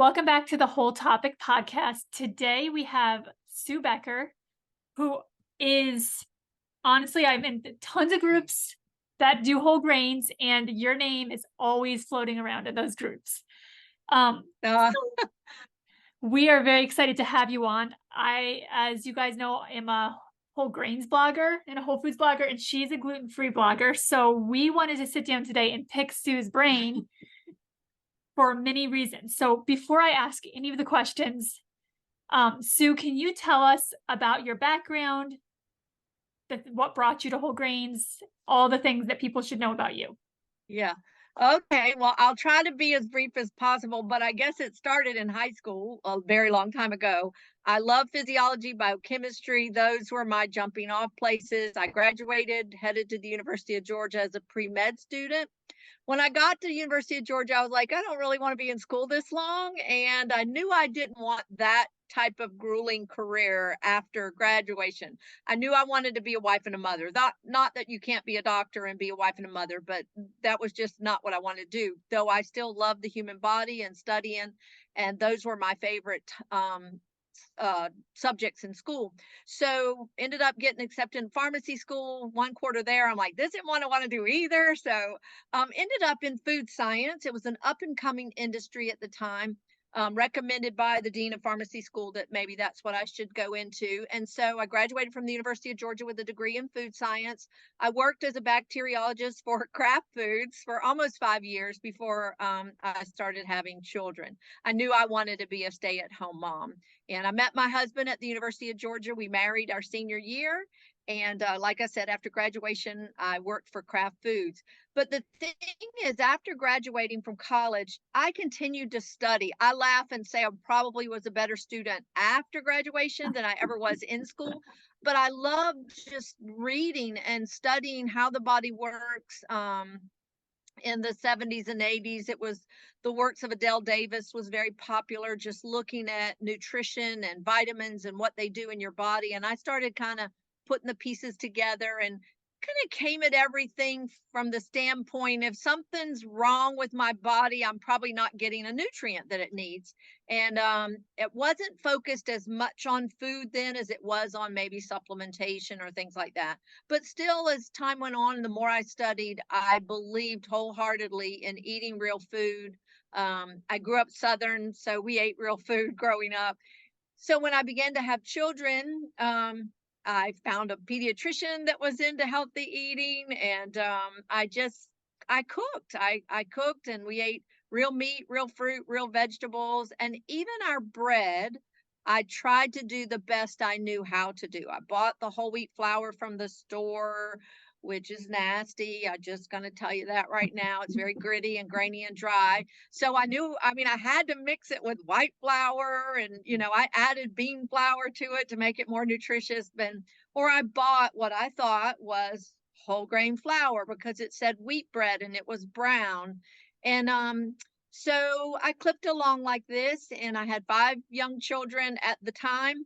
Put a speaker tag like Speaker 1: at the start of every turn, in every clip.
Speaker 1: Welcome back to the Whole Topic podcast. Today we have Sue Becker, who is honestly, I'm in tons of groups that do whole grains, and your name is always floating around in those groups.
Speaker 2: Uh,
Speaker 1: So we are very excited to have you on. As you guys know, am a whole grains blogger and a whole foods blogger, and she's a gluten-free blogger. So we wanted to sit down today and pick Sue's brain for many reasons. So before I ask any of the questions, Sue, can you tell us about your background, what brought you to whole grains, all the things that people should know about you?
Speaker 2: yeah. Okay. Well, I'll try to be as brief as possible, but I guess it started in high school a very long time ago. I love physiology, biochemistry. Those were my jumping off places. I graduated, headed to the University of Georgia as a pre-med student. When I got to the University of Georgia, I was like, I don't really want to be in school this long. And I knew I didn't want that type of grueling career after graduation. I knew I wanted to be a wife and a mother. Not that you can't be a doctor and be a wife and a mother, but that was just not what I wanted to do. Though I still love the human body and studying, and those were my favorite subjects in school. So ended up getting accepted in pharmacy school. 1 quarter there, I'm like, this isn't what I want to do either. So ended up in food science. It was an up and coming industry at the time. Recommended by the dean of pharmacy school that maybe that's what I should go into. And so I graduated from the University of Georgia with a degree in food science. I worked as a bacteriologist for Kraft Foods for almost 5 years before I started having children. I knew I wanted to be a stay at home mom. And I met my husband at the University of Georgia. We married our senior year. And like I said, after graduation, I worked for Kraft Foods. But the thing is, after graduating from college, I continued to study. I laugh and say I probably was a better student after graduation than I ever was in school. But I loved just reading and studying how the body works. In the 70s and 80s, it was the works of Adele Davis was very popular, just looking at nutrition and vitamins and what they do in your body. And I started kind of putting the pieces together and kind of came at everything from the standpoint, if something's wrong with my body, I'm probably not getting a nutrient that it needs. And it wasn't focused as much on food then as it was on maybe supplementation or things like that. But still, as time went on, and the more I studied, I believed wholeheartedly in eating real food. I grew up Southern, so we ate real food growing up. So when I began to have children, I found a pediatrician that was into healthy eating, and I cooked. I cooked, and we ate real meat, real fruit, real vegetables, and even our bread. I tried to do the best I knew how to do. I bought the whole wheat flour from the store, which is nasty. I'm just going to tell you that right now. It's very gritty and grainy and dry. So I knew, I mean, I had to mix it with white flour, and, I added bean flour to it to make it more nutritious. Or I bought what I thought was whole grain flour because it said wheat bread and it was brown. And so I clipped along like this, and I had 5 young children at the time.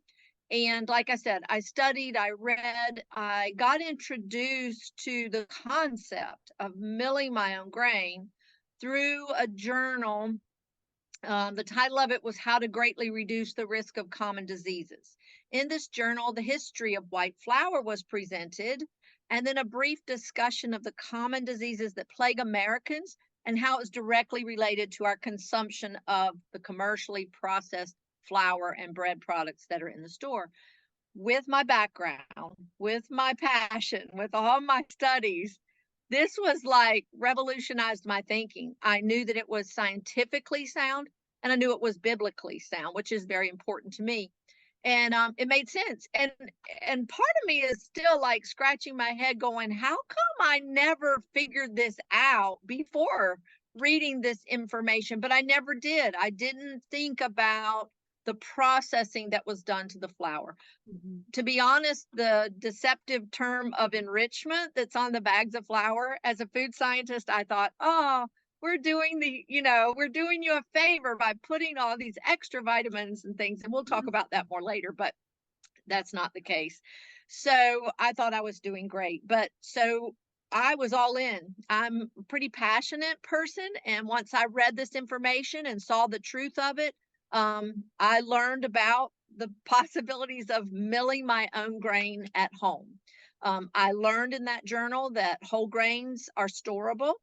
Speaker 2: And like I said, I studied, I read, I got introduced to the concept of milling my own grain through a journal. The title of it was How to Greatly Reduce the Risk of Common Diseases. In this journal, the history of white flour was presented, and then a brief discussion of the common diseases that plague Americans and how it's directly related to our consumption of the commercially processed flour and bread products that are in the store. With my background, with my passion, with all my studies, this was like revolutionized my thinking. I knew that it was scientifically sound, and I knew it was biblically sound, which is very important to me. And it made sense. And part of me is still like scratching my head going, how come I never figured this out before reading this information? But I never did. I didn't think about the processing that was done to the flour.
Speaker 1: Mhm.
Speaker 2: To be honest, the deceptive term of enrichment that's on the bags of flour, as a food scientist, I thought, oh, we're doing you a favor by putting all these extra vitamins and things. And we'll talk about that more later, but that's not the case. So I thought I was doing great. But so I was all in. I'm a pretty passionate person. And once I read this information and saw the truth of it, I learned about the possibilities of milling my own grain at home. I learned in that journal that whole grains are storable.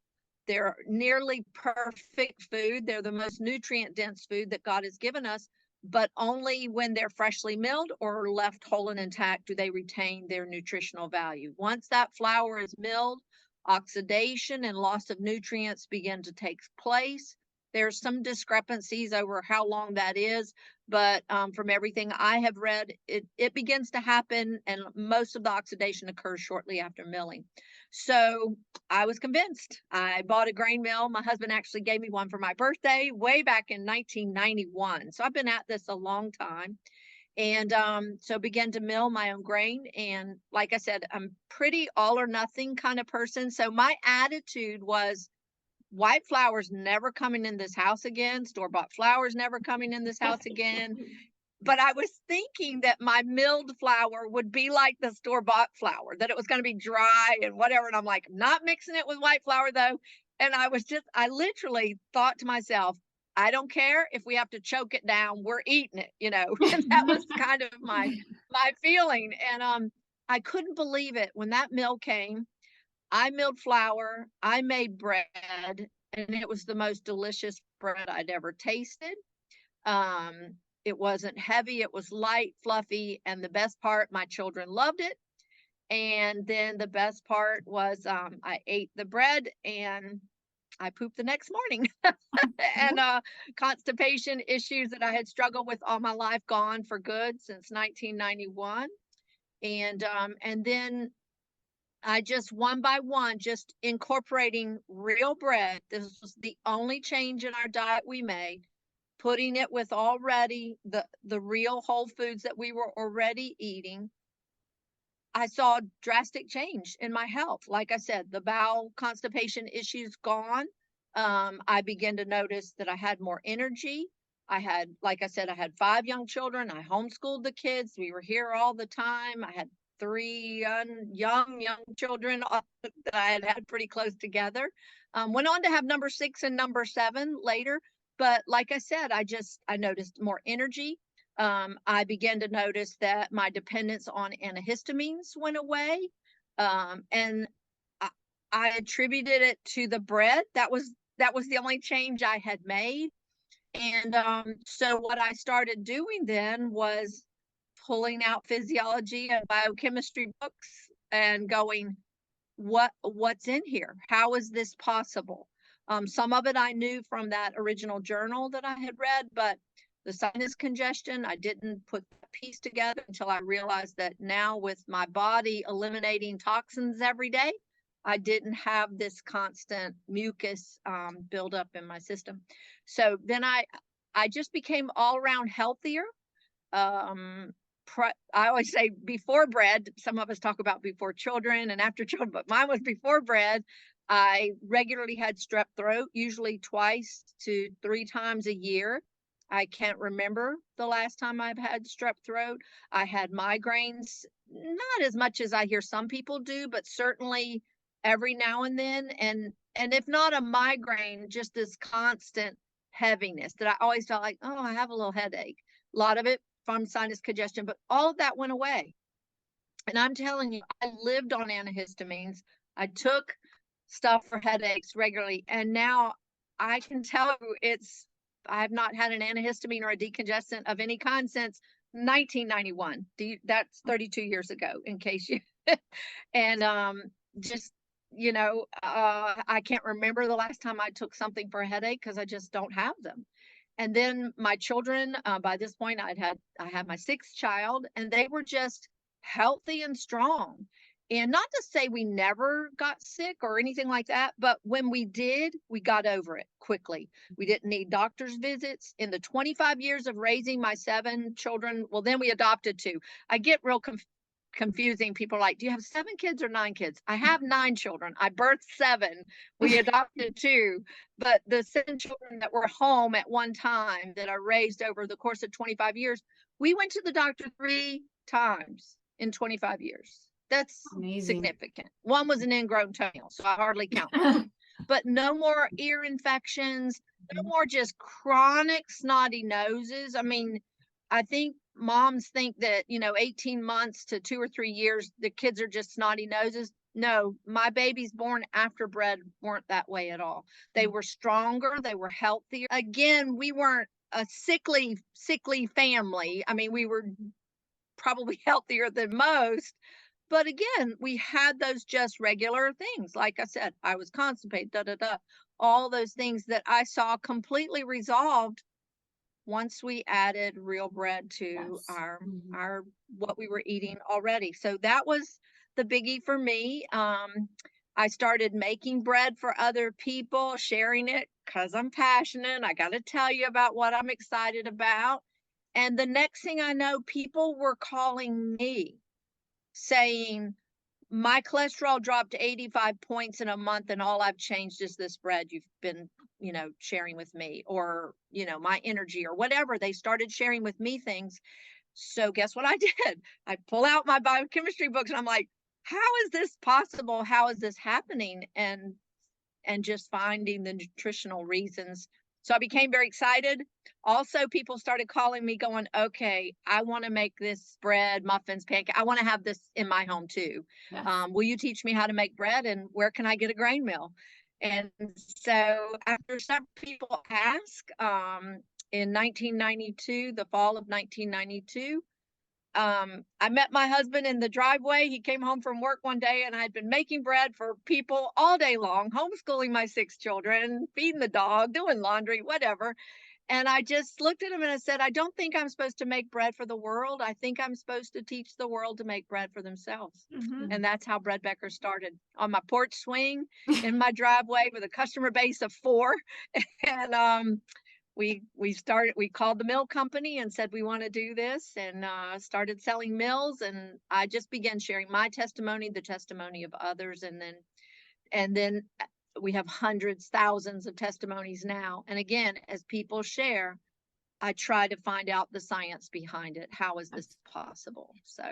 Speaker 2: They're nearly perfect food. They're the most nutrient dense food that God has given us, but only when they're freshly milled or left whole and intact do they retain their nutritional value. Once that flour is milled, oxidation and loss of nutrients begin to take place. There's some discrepancies over how long that is, but from everything I have read, it begins to happen, and most of the oxidation occurs shortly after milling. So I was convinced. I bought a grain mill. My husband actually gave me one for my birthday way back in 1991. So I've been at this a long time. And so began to mill my own grain. And like I said, I'm pretty all or nothing kind of person. So my attitude was white flour's never coming in this house again. Store-bought flour's never coming in this house again. But I was thinking that my milled flour would be like the store-bought flour, that it was going to be dry and whatever. And I'm like, not mixing it with white flour though. And I literally thought to myself, I don't care if we have to choke it down, we're eating it, you know. And that was kind of my feeling. And I couldn't believe it when that mill came. I milled flour, I made bread, and it was the most delicious bread I'd ever tasted. It wasn't heavy, it was light, fluffy, and the best part, my children loved it. And then the best part was I ate the bread and I pooped the next morning. And constipation issues that I had struggled with all my life gone for good since 1991. And then I just one by one, just incorporating real bread. This was the only change in our diet we made, putting it with already the real whole foods that we were already eating. I saw drastic change in my health. Like I said, the bowel constipation issues gone. I began to notice that I had more energy. Like I said, I had 5 young children. I homeschooled the kids. We were here all the time. I had three young children that I had pretty close together. Went on to have number 6 and number 7 later. But like I said, I noticed more energy. I began to notice that my dependence on antihistamines went away. And I attributed it to the bread. That was the only change I had made. And so what I started doing then was pulling out physiology and biochemistry books and going, what's in here? How is this possible? Some of it I knew from that original journal that I had read, but the sinus congestion, I didn't put the piece together until I realized that now with my body eliminating toxins every day, I didn't have this constant mucus buildup in my system. So then I just became all around healthier. I always say before bread. Some of us talk about before children and after children, but mine was before bread. I regularly had strep throat, usually 2 to 3 times a year. I can't remember the last time I've had strep throat. I had migraines, not as much as I hear some people do, but certainly every now and then. And if not a migraine, just this constant heaviness that I always felt like, oh, I have a little headache. A lot of it from sinus congestion, but all of that went away. And I'm telling you, I lived on antihistamines. I took stuff for headaches regularly, and now I can tell you I have not had an antihistamine or a decongestant of any kind since 1991. That's 32 years ago, in case you and just I can't remember the last time I took something for a headache because I just don't have them. And then my children, by this point, I had my 6th child, and they were just healthy and strong. And not to say we never got sick or anything like that, but when we did, we got over it quickly. We didn't need doctor's visits. In the 25 years of raising my 7 children, well, then we adopted 2. I get real confusing. People are like, do you have 7 kids or 9 kids? I have 9 children. I birthed 7. We adopted 2. But the 7 children that were home at one time that I raised over the course of 25 years, we went to the doctor 3 times in 25 years. That's
Speaker 3: Amazing.
Speaker 2: significant. One was an ingrown toenail, so I hardly count that. But no more ear infections, No more just chronic snotty noses. I mean, I think moms think that, 18 months to 2 or 3 years, the kids are just snotty noses. No, my babies born after bread weren't that way at all. They were stronger, they were healthier. Again, we weren't a sickly family. I mean, we were probably healthier than most. But again, we had those just regular things. Like I said, I was constipated, da da da. All those things that I saw completely resolved once we added real bread to
Speaker 1: Yes.
Speaker 2: our what we were eating already. So that was the biggie for me. I started making bread for other people, sharing it because I'm passionate. I got to tell you about what I'm excited about. And the next thing I know, people were calling me saying, my cholesterol dropped to 85 points in a month, and all I've changed is this bread you've been, sharing with me, or, my energy or whatever. They started sharing with me things. So guess what I did? I pull out my biochemistry books and I'm like, how is this possible? How is this happening? And just finding the nutritional reasons. So I became very excited. Also, people started calling me going, okay, I want to make this bread, muffins, pancake. I want to have this in my home too.
Speaker 1: Yes.
Speaker 2: Will you teach me how to make bread, and where can I get a grain mill? And so after some people ask, in 1992, the fall of 1992, I met my husband in the driveway. He came home from work one day, and I'd been making bread for people all day long, homeschooling my 6 children, feeding the dog, doing laundry, whatever. And I just looked at him and I said, I don't think I'm supposed to make bread for the world. I think I'm supposed to teach the world to make bread for themselves.
Speaker 1: Hmm.
Speaker 2: And that's how Bread Becker started, on my porch swing in my driveway with a customer base of 4. And we called the mill company and said we want to do this, and started selling mills. And I just began sharing my testimony, the testimony of others, and then we have hundreds, thousands of testimonies now. And again, as people share, I try to find out the science behind it. How is this possible? So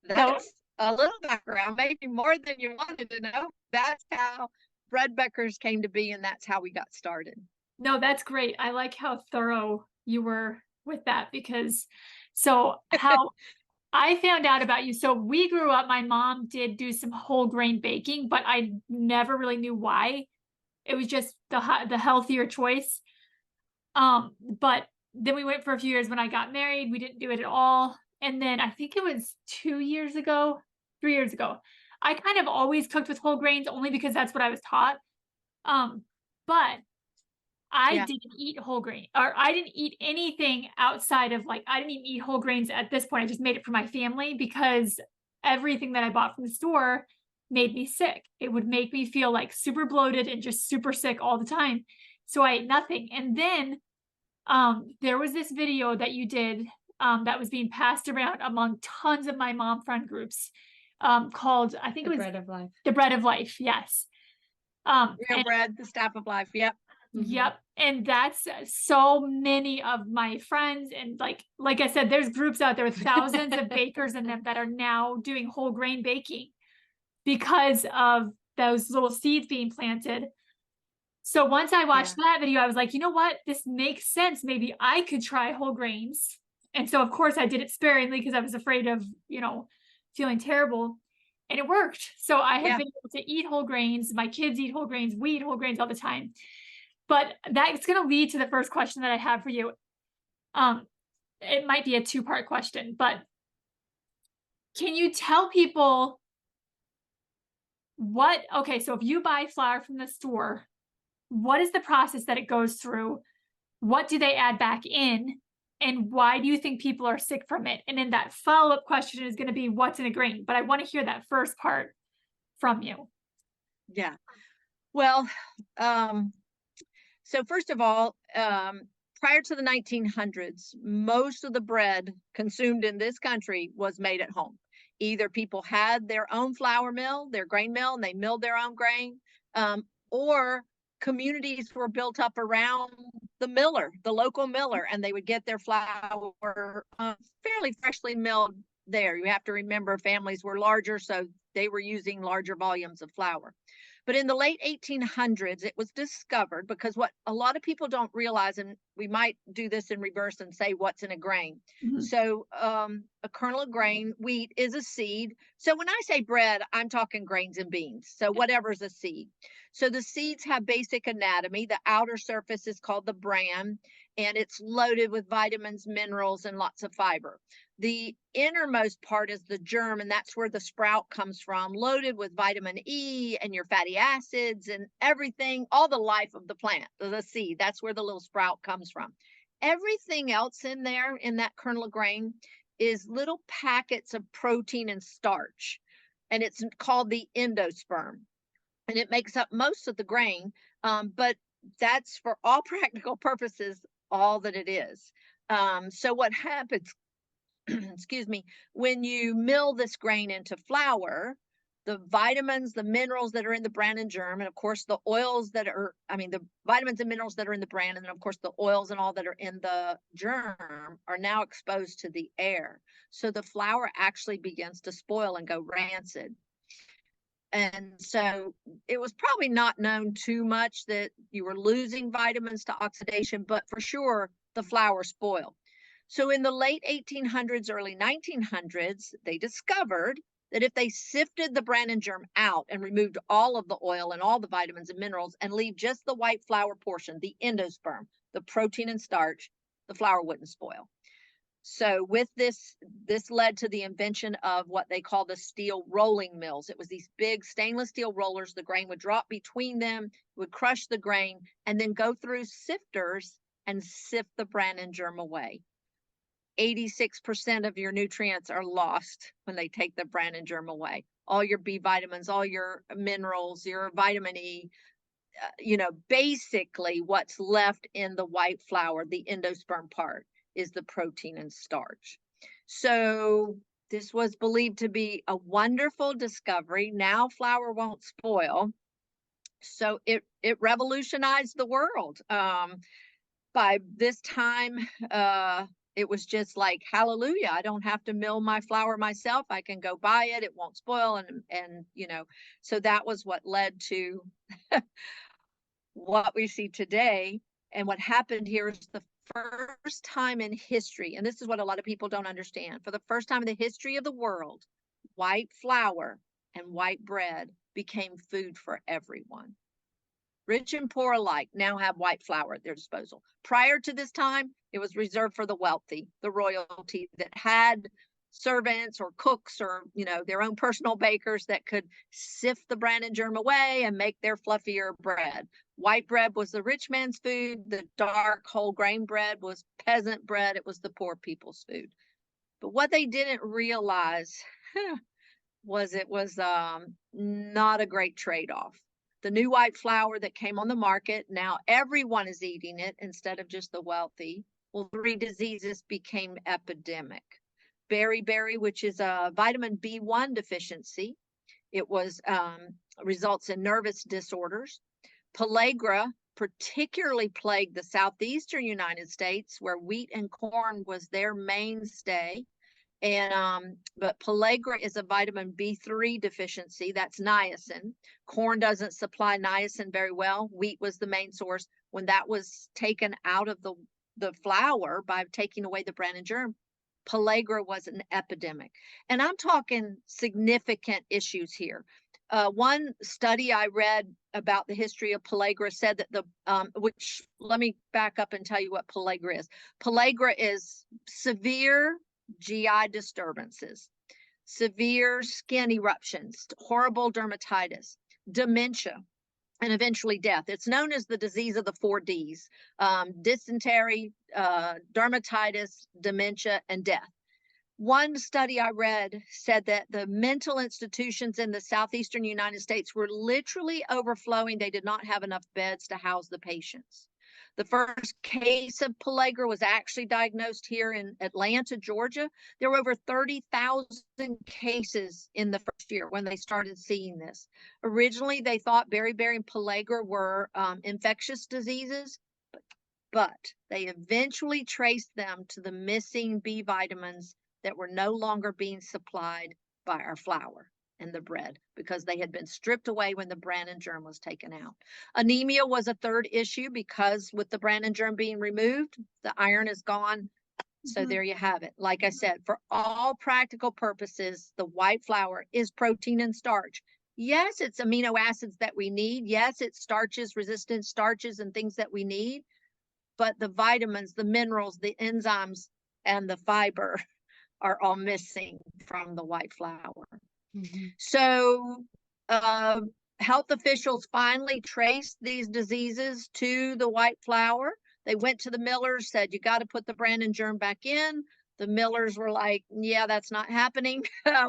Speaker 1: So
Speaker 2: that's a little background, maybe more than you wanted to know. That's how Bread Beckers came to be, and that's how we got started.
Speaker 1: no, that's great. I like how thorough you were with that because so how I found out about you. So we grew up, my mom did do some whole grain baking, but I never really knew why. It was just the healthier choice. But then we went for a few years when I got married. We didn't do it at all. And then I think it was 2 years ago, 3 years ago. I kind of always cooked with whole grains only because that's what I was taught. But I
Speaker 2: Yeah,
Speaker 1: didn't eat whole grain, or I didn't eat anything outside of like, I didn't even eat whole grains at this point. I just made it for my family because everything that I bought from the store made me sick. It would make me feel like super bloated and just super sick all the time. So I ate nothing. And then there was this video that you did that was being passed around among tons of my mom friend groups called, I think
Speaker 3: The
Speaker 1: it was
Speaker 3: bread of life.
Speaker 1: The Bread of Life. Yes.
Speaker 2: real
Speaker 1: And
Speaker 2: bread, the staff of life. Yep.
Speaker 1: yep. And that's so many of my friends. And like I said, there's groups out there with thousands of bakers in them that are now doing whole grain baking because of those little seeds being planted. So once I watched
Speaker 2: Yeah.
Speaker 1: that video, I was like, you know what? This makes sense. Maybe I could try whole grains. And so of course I did it sparingly because I was afraid of, feeling terrible. And it worked. So I have
Speaker 2: Yeah.
Speaker 1: been able to eat whole grains. My kids eat whole grains. We eat whole grains all the time. But that's going to lead to the first question that I have for you. Um, it might be a two-part question, but can you tell people okay, so if you buy flour from the store, what is the process that it goes through? What do they add back in? And why do you think people are sick from it? And then that follow-up question is going to be what's in a grain, but I want to hear that first part from you.
Speaker 2: Yeah. Well, um, so first of all, prior to the 1900s, most of the bread consumed in this country was made at home. Either people had their own flour mill, their grain mill, and they milled their own grain, or communities were built up around the miller, the local miller, and they would get their flour fairly freshly milled there. You have to remember families were larger, so they were using larger volumes of flour. But in the late 1800s, it was discovered because what a lot of people don't realize, and we might do this in reverse and say what's in a grain.
Speaker 1: Mhm.
Speaker 2: So, a kernel of grain, wheat is a seed. So, when I say bread, I'm talking grains and beans. So, whatever's a seed. So, the seeds have basic anatomy. The outer surface is called the bran, and it's loaded with vitamins, minerals, and lots of fiber. The innermost part is the germ, and that's where the sprout comes from, loaded with vitamin E and your fatty acids and everything, all the life of the plant, the seed. That's where the little sprout comes from. Everything else in there, in that kernel of grain, is little packets of protein and starch, and it's called the endosperm, and it makes up most of the grain. But that's for all practical purposes all that it is. So what happens excuse me, when you mill this grain into flour, the vitamins, the minerals that are in the bran and germ, and of course the oils that are, I mean, the vitamins and minerals that are in the bran, and then of course the oils and all that are in the germ are now exposed to the air. So the flour actually begins to spoil and go rancid. And so it was probably not known too much that you were losing vitamins to oxidation, but for sure the flour spoiled. So in the late 1800s, early 1900s, they discovered that if they sifted the bran and germ out and removed all of the oil and all the vitamins and minerals and leave just the white flour portion, the endosperm, the protein and starch, the flour wouldn't spoil. So with this led to the invention of what they call the steel rolling mills. It was these big stainless steel rollers. The grain would drop between them, would crush the grain, and then go through sifters and sift the bran and germ away. 86% of your nutrients are lost when they take the bran and germ away. All your B vitamins, all your minerals, your vitamin E, basically what's left in the white flour, the endosperm part, is the protein and starch. So this was believed to be a wonderful discovery. Now flour won't spoil. So it revolutionized the world. By this time, it was just like hallelujah. I don't have to mill my flour myself. I can go buy it. It won't spoil. And so that was what led to what we see today. And what happened here is the first time in history, and this is what a lot of people don't understand. For the first time in the history of the world, white flour and white bread became food for everyone. Rich and poor alike now have white flour at their disposal. Prior to this time, it was reserved for the wealthy, the royalty that had servants or cooks or their own personal bakers that could sift the bran and germ away and make their fluffier bread. White bread was the rich man's food. The dark whole grain bread was peasant bread. It was the poor people's food. But what they didn't realize was it was not a great trade-off. The new white flour that came on the market, now everyone is eating it instead of just the wealthy. Well, three diseases became epidemic. Beriberi, which is a vitamin B1 deficiency. It was results in nervous disorders. Pellagra particularly plagued the southeastern United States, where wheat and corn was their mainstay. And but pellagra is a vitamin B3 deficiency. That's niacin. Corn doesn't supply niacin very well. Wheat was the main source. When that was taken out of the flour by taking away the bran and germ, pellagra was an epidemic. And I'm talking significant issues here. One study I read about the history of pellagra said that which let me back up and tell you what pellagra is. Pellagra is severe GI disturbances, severe skin eruptions, horrible dermatitis, dementia, and eventually death. It's known as the disease of the 4Ds: dysentery, dermatitis, dementia, and death. One study I read said that the mental institutions in the southeastern United States were literally overflowing. They did not have enough beds to house the patients. The first case of pellagra was actually diagnosed here in Atlanta, Georgia. There were over 30,000 cases in the first year when they started seeing this. Originally, they thought beriberi and pellagra were infectious diseases, but they eventually traced them to the missing B vitamins that were no longer being supplied by our flour. in the bread because they had been stripped away when the bran and germ was taken out. Anemia was a third issue because with the bran and germ being removed, the iron is gone. So there you have it. Like I said, for all practical purposes, the white flour is protein and starch. Yes, it's amino acids that we need. Yes, it's starches, resistant starches, and things that we need. But the vitamins, the minerals, the enzymes, and the fiber are all missing from the white flour. So, uh, health officials finally traced these diseases to the white flour. They went to the millers, said, you got to put the bran and germ back in. The millers were like, yeah, that's not happening.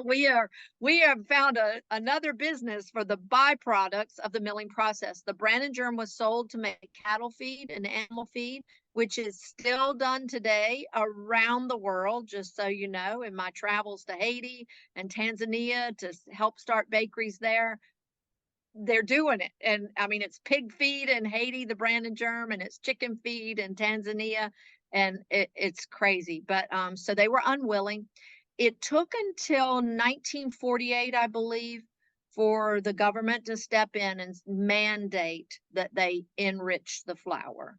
Speaker 2: we have found another business for the byproducts of the milling process. The bran and germ was sold to make cattle feed and animal feed, which is still done today around the world, just so you know, in my travels to Haiti and Tanzania to help start bakeries there. They're doing it. And I mean, it's pig feed in Haiti, the bran and germ, and it's chicken feed in Tanzania. And it's crazy. But so they were unwilling. It took until 1948, I believe, for the government to step in and mandate that they enrich the flour.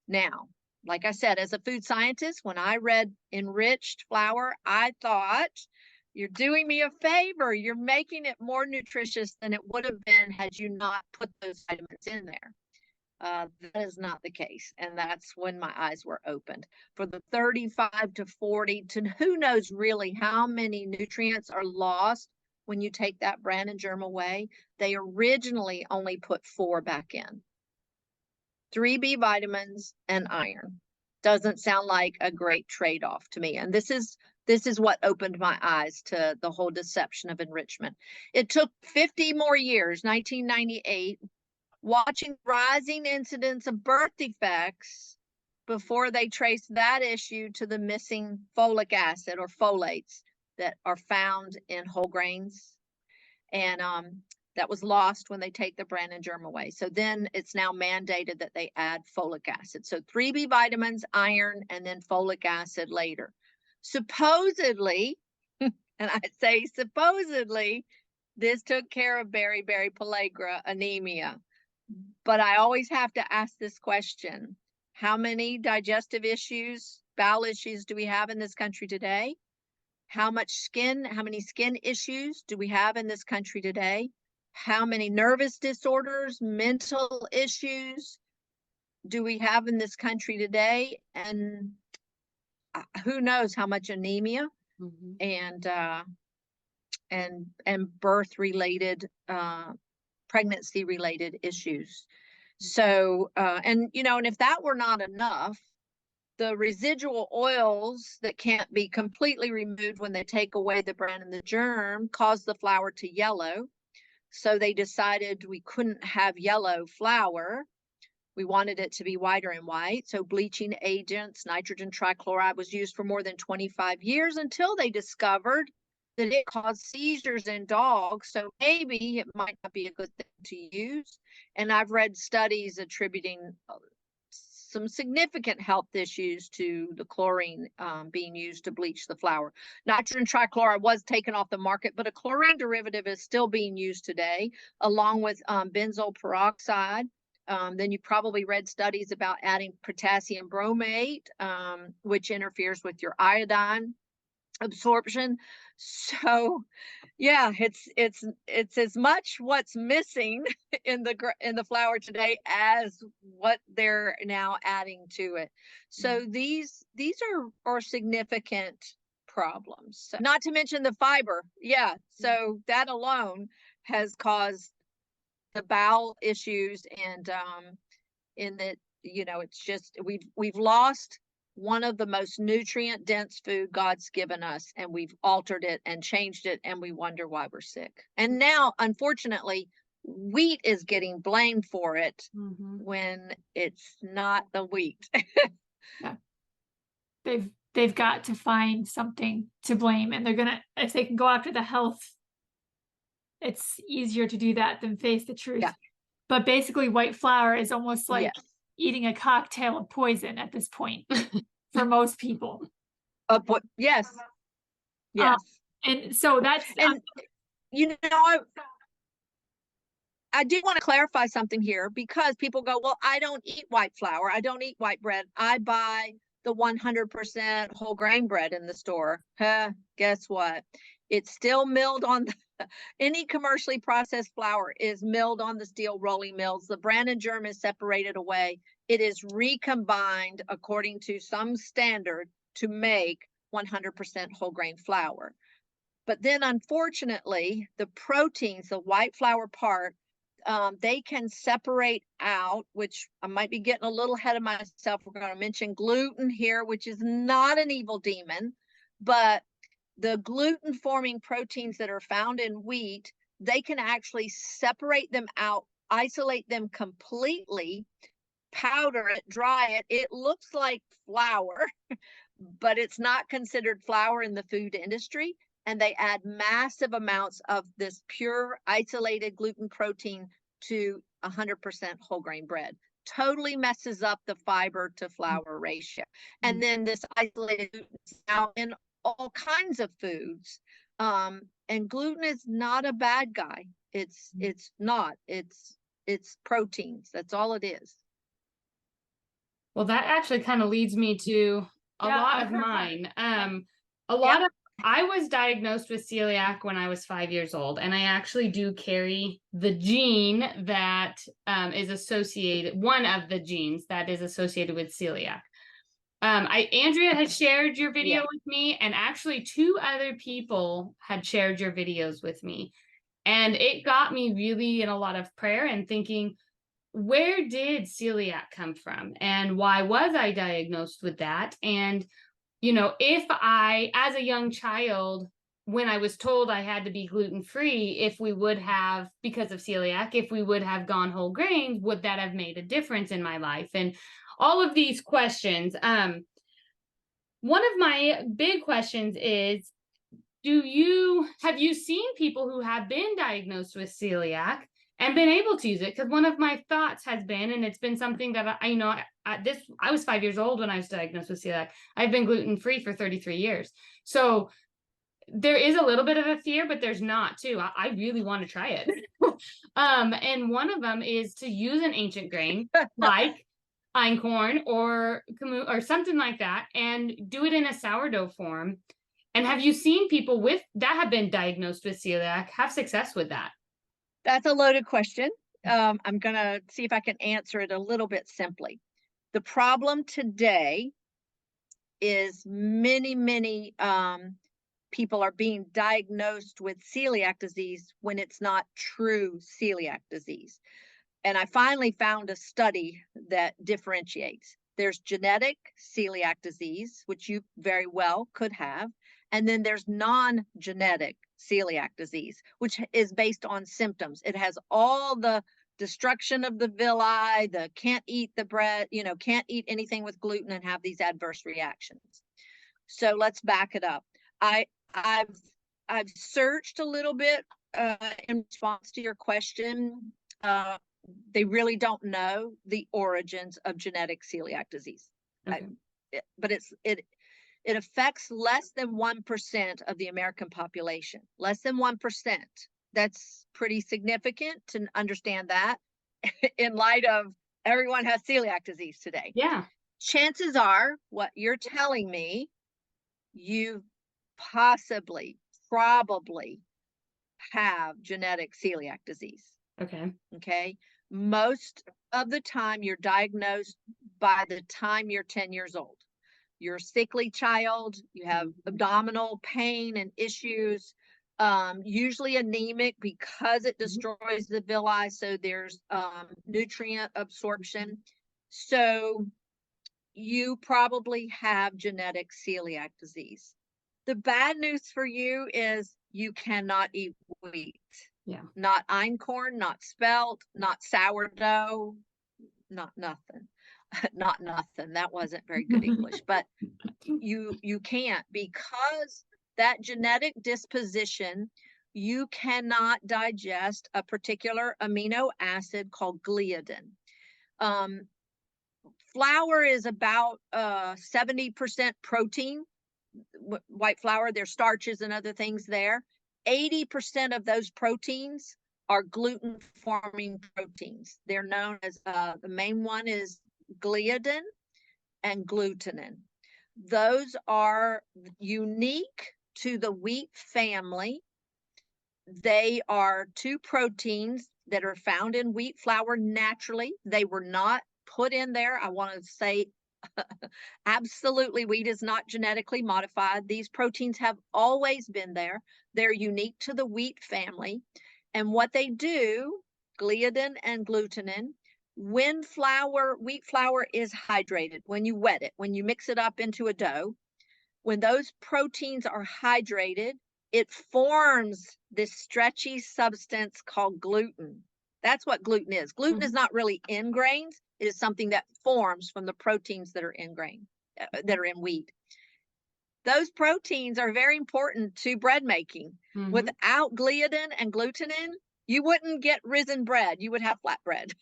Speaker 2: Now, like I said, as a food scientist, when I read enriched flour, I thought, you're doing me a favor. You're making it more nutritious than it would have been had you not put those vitamins in there. That is not the case. And that's when my eyes were opened. For the 35 to 40 to who knows really how many nutrients are lost when you take that bran and germ away. They originally only put 4 back in. 3 B vitamins and iron. Doesn't sound like a great trade-off to me. And this is what opened my eyes to the whole deception of enrichment. It took 50 more years, 1998, watching rising incidence of birth defects before they traced that issue to the missing folic acid or folates that are found in whole grains. And that was lost when they take the bran and germ away. So then it's now mandated that they add folic acid. So 3 B vitamins, iron, and then folic acid later. Supposedly, and I say supposedly, this took care of beriberi pellagra anemia. But I always have to ask this question. How many digestive issues, bowel issues do we have in this country today? How many skin issues do we have in this country today? How many nervous disorders, mental issues do we have in this country today? And who knows how much anemia and birth related, pregnancy related issues. So, and if that were not enough, the residual oils that can't be completely removed when they take away the bran and the germ cause the flour to yellow. So they decided we couldn't have yellow flour. We wanted it to be whiter and white. So bleaching agents, nitrogen trichloride was used for more than 25 years until they discovered that it caused seizures in dogs. So maybe it might not be a good thing to use. And I've read studies attributing some significant health issues to the chlorine being used to bleach the flour. Nitrogen trichloride was taken off the market, but a chlorine derivative is still being used today, along with benzoyl peroxide. Then you probably read studies about adding potassium bromate, which interferes with your iodine absorption. So yeah, it's as much what's missing in the flour today as what they're now adding to it. So these are significant problems. Not to mention the fiber. Yeah, so that alone has caused the bowel issues, and in that it's just we've lost one of the most nutrient dense food God's given us, and we've altered it and changed it, and we wonder why we're sick. And now, unfortunately, wheat is getting blamed for it when it's not the wheat.
Speaker 1: Yeah. They've got to find something to blame, and if they can go after the health, it's easier to do that than face the truth.
Speaker 2: Yeah.
Speaker 1: But basically white flour is almost like
Speaker 2: Yes.
Speaker 1: eating a cocktail of poison at this point for most people.
Speaker 2: Yes. Yes.
Speaker 1: And so that's
Speaker 2: I do want to clarify something here because people go, well, I don't eat white flour. I don't eat white bread. I buy the 100% whole grain bread in the store. Huh, guess what? It's still milled on any commercially processed flour is milled on the steel rolling mills. The bran and germ is separated away. It is recombined according to some standard to make 100% whole grain flour. But then, unfortunately, the proteins, the white flour part, they can separate out, which I might be getting a little ahead of myself. We're going to mention gluten here, which is not an evil demon, but the gluten forming proteins that are found in wheat, they can actually separate them out, isolate them completely, powder it, dry it. It looks like flour, but it's not considered flour in the food industry. And they add massive amounts of this pure isolated gluten protein to 100% whole grain bread. Totally messes up the fiber to flour ratio. And then this isolated gluten is now in all kinds of foods. And gluten is not a bad guy. It's not. It's proteins. That's all it is.
Speaker 3: Well, that actually kind of leads me to a lot of mine. A lot of I was diagnosed with celiac when I was 5 years old, and I actually do carry the gene that is associated, one of the genes that is associated with celiac. Andrea had shared your video with me, and actually 2 other people had shared your videos with me. And it got me really in a lot of prayer and thinking, where did celiac come from? And why was I diagnosed with that? And if I, as a young child, when I was told I had to be gluten-free, if we would have, because of celiac, if we would have gone whole grains, would that have made a difference in my life? And all of these questions. One of my big questions is, have you seen people who have been diagnosed with celiac and been able to use it? Because one of my thoughts has been, and it's been something that I was 5 years old when I was diagnosed with celiac. I've been gluten-free for 33 years. So there is a little bit of a fear, but there's not too. I really want to try it. And one of them is to use an ancient grain like einkorn or something like that, and do it in a sourdough form. And have you seen people that have been diagnosed with celiac have success with that?
Speaker 2: That's a loaded question. I'm going to see if I can answer it a little bit simply. The problem today is many people are being diagnosed with celiac disease when it's not true celiac disease. And I finally found a study that differentiates. There's genetic celiac disease, which you very well could have. And then there's non-genetic celiac disease, which is based on symptoms. It has all the destruction of the villi, the can't eat the bread, can't eat anything with gluten and have these adverse reactions. So let's back it up. I've searched a little bit in response to your question. They really don't know the origins of genetic celiac disease. Okay. But it affects less than 1% of the American population. Less than 1%. That's pretty significant to understand that in light of everyone has celiac disease today.
Speaker 3: Yeah.
Speaker 2: Chances are, what you're telling me, you probably have genetic celiac disease. Okay. Most of the time you're diagnosed by the time you're 10 years old. You're a sickly child, you have abdominal pain and issues, usually anemic because it destroys the villi, so there's nutrient absorption. So you probably have genetic celiac disease. The bad news for you is you cannot eat wheat.
Speaker 3: Yeah.
Speaker 2: Not einkorn, not spelt, not sourdough, not nothing. Not nothing. That wasn't very good English, but you can't, because that genetic disposition, you cannot digest a particular amino acid called gliadin. Flour is about 70% protein. White flour, there's starches and other things there. 80% of those proteins are gluten forming proteins. They're known as, the main one is gliadin and glutenin. Those are unique to the wheat family. They are two proteins that are found in wheat flour naturally. They were not put in there. I want to say absolutely, wheat is not genetically modified. These proteins have always been there. They're unique to the wheat family. And what they do, gliadin and glutenin, when wheat flour is hydrated, when you wet it, when you mix it up into a dough, when those proteins are hydrated, it forms this stretchy substance called gluten. That's what gluten is. Gluten is not really in grains. It is something that forms from the proteins that are in grain, that are in wheat. Those proteins are very important to bread making. Without gliadin and glutenin, you wouldn't get risen bread. You would have flat bread.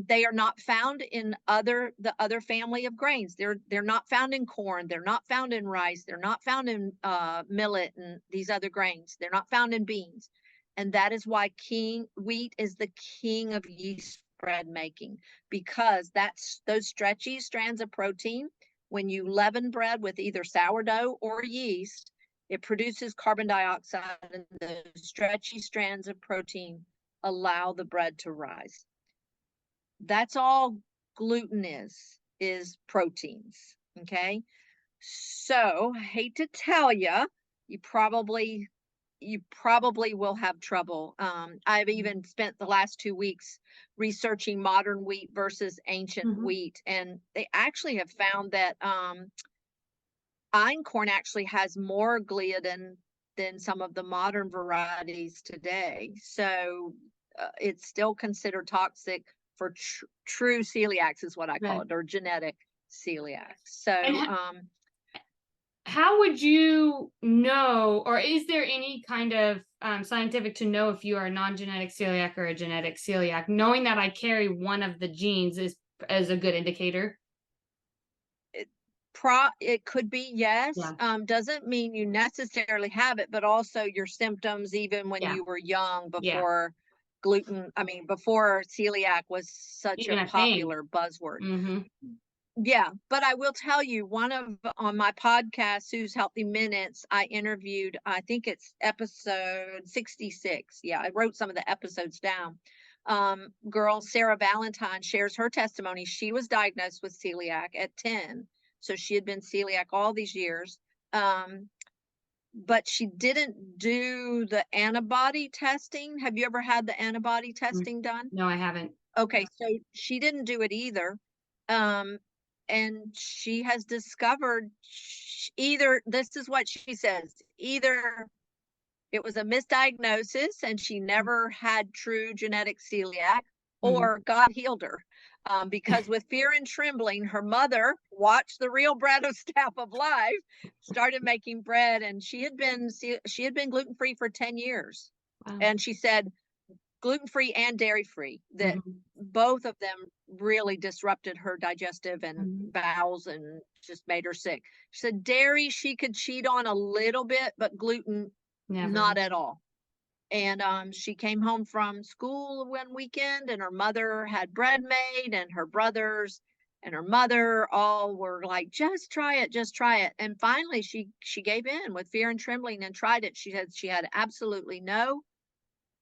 Speaker 2: They are not found in the other family of grains. They're not found in corn. They're not found in rice. They're not found in millet and these other grains. They're not found in beans. And that is why wheat is the king of yeast bread making, because that's those stretchy strands of protein. When you leaven bread with either sourdough or yeast, it produces carbon dioxide, and the stretchy strands of protein allow the bread to rise. That's all gluten is proteins. Okay. So I hate to tell you, you probably will have trouble. I've even spent the last 2 weeks researching modern wheat versus ancient wheat, and they actually have found that einkorn actually has more gliadin than some of the modern varieties today. So it's still considered toxic for true celiacs, is what I call it, or genetic celiacs. So
Speaker 3: how would you know, or is there any kind of scientific to know if you are a non-genetic celiac or a genetic celiac? Knowing that I carry one of the genes is a good indicator.
Speaker 2: It could be, yes. Yeah. Doesn't mean you necessarily have it, but also your symptoms, even when you were young, before before celiac was such a popular buzzword. Yeah, but I will tell you, on my podcast, Sue's Healthy Minutes, I interviewed, I think it's episode 66. Yeah, I wrote some of the episodes down. Girl Sarah Valentine shares her testimony. She was diagnosed with celiac at 10. So she had been celiac all these years. But she didn't do the antibody testing. Have you ever had the antibody testing done?
Speaker 3: No, I haven't.
Speaker 2: Okay, so she didn't do it either. And she has discovered either, this is what she says, either it was a misdiagnosis and she never had true genetic celiac, or God healed her. Because with fear and trembling, her mother watched the real bread of staff of life, started making bread, and she had been gluten-free for 10 years. Wow. And she said gluten-free and dairy-free, that both of them really disrupted her digestive and bowels and just made her sick. She said dairy she could cheat on a little bit, but gluten, not at all. And she came home from school one weekend, and her mother had bread made, and her brothers and her mother all were like, just try it, just try it. And finally she gave in with fear and trembling and tried it. She said she had absolutely no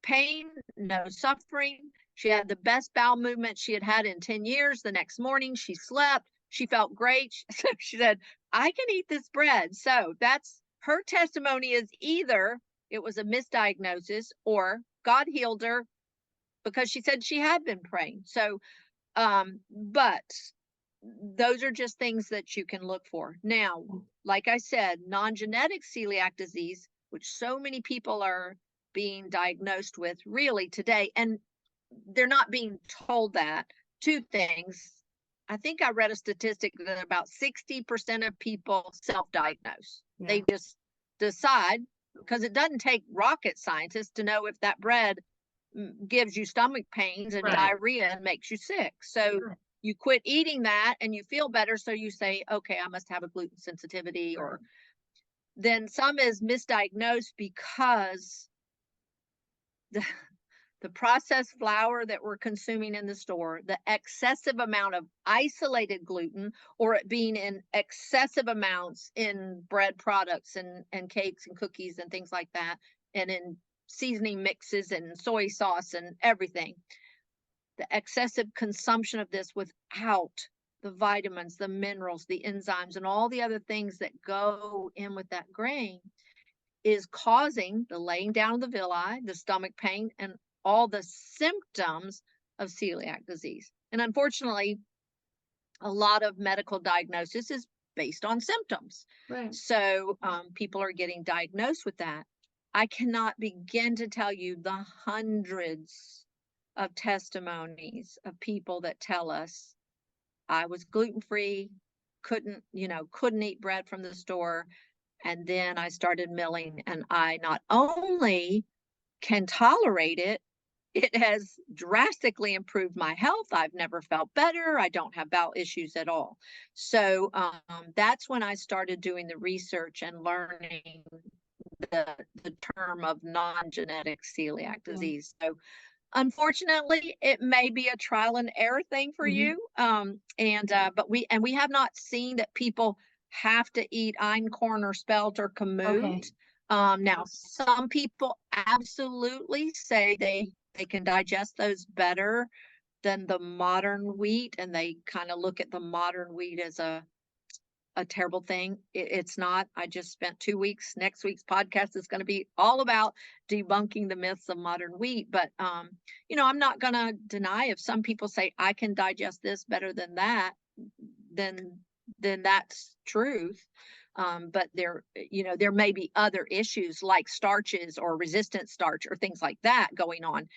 Speaker 2: pain, no suffering. She had the best bowel movement she had had in 10 years. The next morning she slept, she felt great. She said, I can eat this bread. So that's her testimony, is either it was a misdiagnosis or God healed her, because she said she had been praying. So but those are just things that you can look for. Now, like I said, non-genetic celiac disease, which so many people are being diagnosed with really today, and they're not being told that. Two things. I think I read a statistic that about 60% of people self-diagnose. They just decide, because it doesn't take rocket scientists to know if that bread gives you stomach pains and diarrhea and makes you sick. So you quit eating that and you feel better. So you say, okay, I must have a gluten sensitivity. Or then some is misdiagnosed because the processed flour that we're consuming in the store, the excessive amount of isolated gluten, or it being in excessive amounts in bread products and cakes and cookies and things like that, and in seasoning mixes and soy sauce and everything. The excessive consumption of this without the vitamins, the minerals, the enzymes, and all the other things that go in with that grain is causing the laying down of the villi, the stomach pain, and all the symptoms of celiac disease. And unfortunately, a lot of medical diagnosis is based on symptoms.
Speaker 3: Right.
Speaker 2: So people are getting diagnosed with that. I cannot begin to tell you the hundreds of testimonies of people that tell us, I was gluten-free, couldn't eat bread from the store. And then I started milling, and I not only can tolerate it, it has drastically improved my health. I've never felt better. I don't have bowel issues at all. So that's when I started doing the research and learning the term of non-genetic celiac disease. So unfortunately, it may be a trial and error thing for you. But we have not seen that people have to eat einkorn or spelt or kamut. Now, some people absolutely say they can digest those better than the modern wheat, and they kind of look at the modern wheat as a terrible thing. It's not. I just spent 2 weeks. Next week's podcast is going to be all about debunking the myths of modern wheat. But I'm not going to deny if some people say I can digest this better than that, then that's truth. But there may be other issues like starches or resistant starch or things like that going on.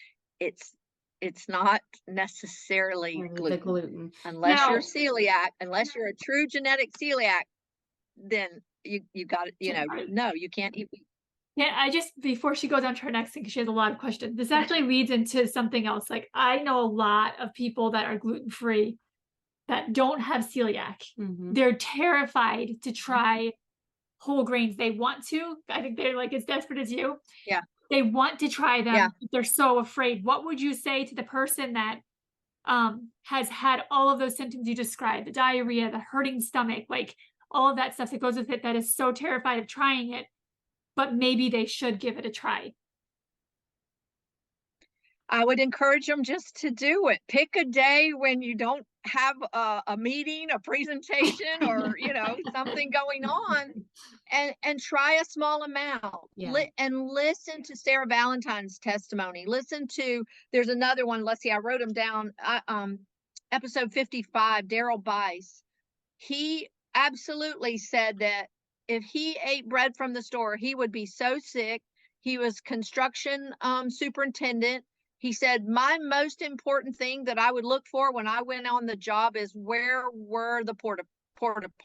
Speaker 2: It's not necessarily gluten.
Speaker 3: The gluten.
Speaker 2: Unless you're celiac, unless you're a true genetic celiac, then you got it. No, you can't eat wheat.
Speaker 1: Yeah, before she goes on to her next thing, because she has a lot of questions. This actually leads into something else. Like, I know a lot of people that are gluten-free that don't have celiac. They're terrified to try whole grains. They want to. I think they're like as desperate as you.
Speaker 2: Yeah.
Speaker 1: They want to try them. But they're so afraid. What would you say to the person that has had all of those symptoms you described, the diarrhea, the hurting stomach, like all of that stuff that goes with it, that is so terrified of trying it, but maybe they should give it a try?
Speaker 2: I would encourage them just to do it. Pick a day when you don't have a meeting, a presentation, or something going on, and try a small amount. And listen to Sarah Valentine's testimony. There's another one. Let's see, I wrote them down. Episode 55, Daryl Bice. He absolutely said that if he ate bread from the store, he would be so sick. He was construction superintendent. He said, my most important thing that I would look for when I went on the job is, where were the porta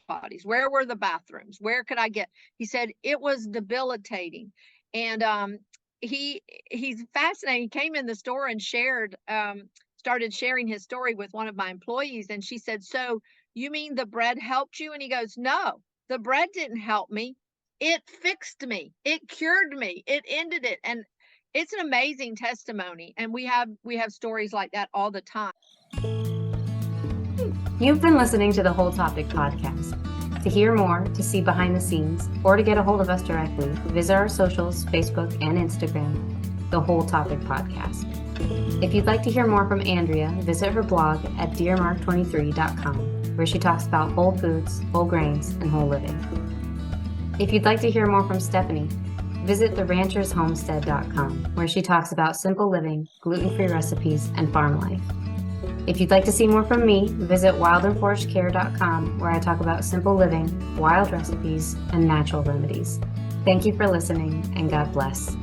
Speaker 2: potties? Where were the bathrooms? Where could I get? He said it was debilitating. And he's fascinating. He came in the store and started sharing his story with one of my employees. And she said, so you mean the bread helped you? And he goes, no, the bread didn't help me. It fixed me. It cured me. It ended it. And it's an amazing testimony, and we have stories like that all the time.
Speaker 4: You've been listening to the Whole Topic podcast. To hear more, to see behind the scenes, or to get a hold of us directly, visit our socials, Facebook and Instagram, The Whole Topic Podcast. If you'd like to hear more from Andrea, visit her blog at dearmark23.com, where she talks about whole foods, whole grains, and whole living. If you'd like to hear more from Stephanie, visit theranchershomestead.com, where she talks about simple living, gluten-free recipes, and farm life. If you'd like to see more from me, visit wildandforestcare.com, where I talk about simple living, wild recipes, and natural remedies. Thank you for listening, and God bless.